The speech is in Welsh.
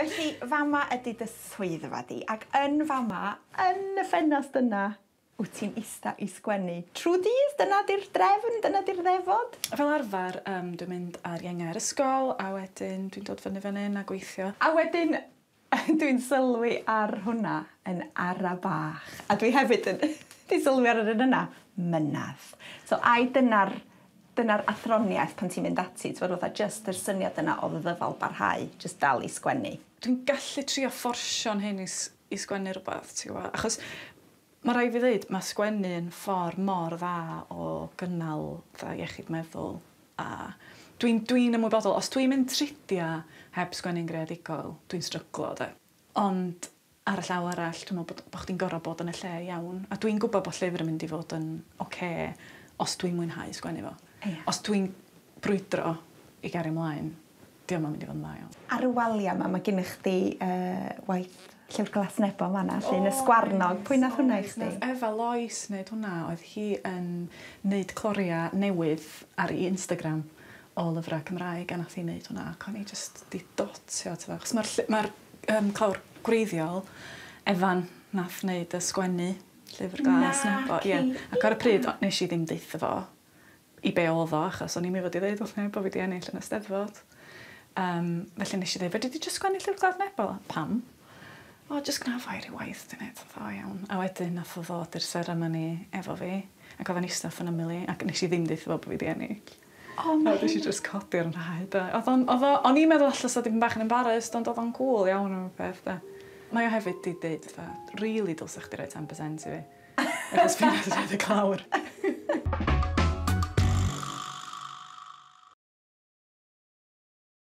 Felly, fama ydy dy swyddfa di, ac yn fama, yn y ffenast yna, wyt ti'n ista i sgwennu. Trw dydd, dyna di'r drefn, dyna di'r ddefod? Fel arfer, dwi'n mynd ar ienga'r ysgol, a wedyn dwi'n dod fyny fan hyn a gweithio. A wedyn, dwi'n sylwi ar hwnna yn ara bach. A dwi hefyd yn sylwi ar yr yna, mynadd. So, ai dyna'r athroniaeth pan ti'n mynd ati, ti'n fawr just yr syniad yna o ddyfal barhau, just dal i sgwennu. Dwi'n gallu trio fforsio'n hyn i sgwennu rhywbeth, ti'n gwybod? Achos mae rai fi ddweud, mae sgwennu yn ffordd mor dda o gynnal dda iechyd meddwl. A dwi'n ymwybodol, os dwi'n mynd tridia heb sgwennu'n greadigol, dwi'n stryglo, de. Ond ar y llaw arall, dwi'n meddwl bod chdi'n gorfod bod yn y lle iawn. A dwi'n gwybod bod llyfr yn mynd i fod yn os dwi'n mwynhau sgwennu fo. Yeah. Os dwi'n brwydro i gario ymlaen, diolch yn mynd i fod yn dda iawn. Ar y walia yma, mae gennych chdi waith llyfr glas nebo yma, llun y sgwarnog. Pwy nath hwnna i chdi? Nath Efa Lois wneud hwnna, oedd hi yn wneud cloria newydd ar ei Instagram o lyfrau Cymraeg, a nath hi wneud hwnna, ac o'n i just di dotio, achos mae'r clawr gwreiddiol, Efan nath wneud y sgwennu llyfr glas nebo. Ac ar y pryd, nes i ddim deitha fo i be oedd o, achos o'n i'n mynd i ddweud wrth neb bod fi wedi ennill yn y Steddfod. Felly nes i ddweud, fedri di just sgwennu llyfr glas nebo? Pam? O, just gna fo i'r waith, dwi'n neud o'n dda iawn. A wedyn nath o ddod i'r seremoni efo fi, ac oedd yn eistedd yn ymylu, ac nes i ddim deitha fo bod fi wedi ennill. O, mae Nes i just codi'r rhaid. O'n i'n meddwl allas oedd ddim bach yn embarrassed, ond oedd o'n cool iawn o'r peth, da. Mae o hefyd di dweud, really dylsach chdi roi 10% i fi. Achos fi'n edrych y clawr.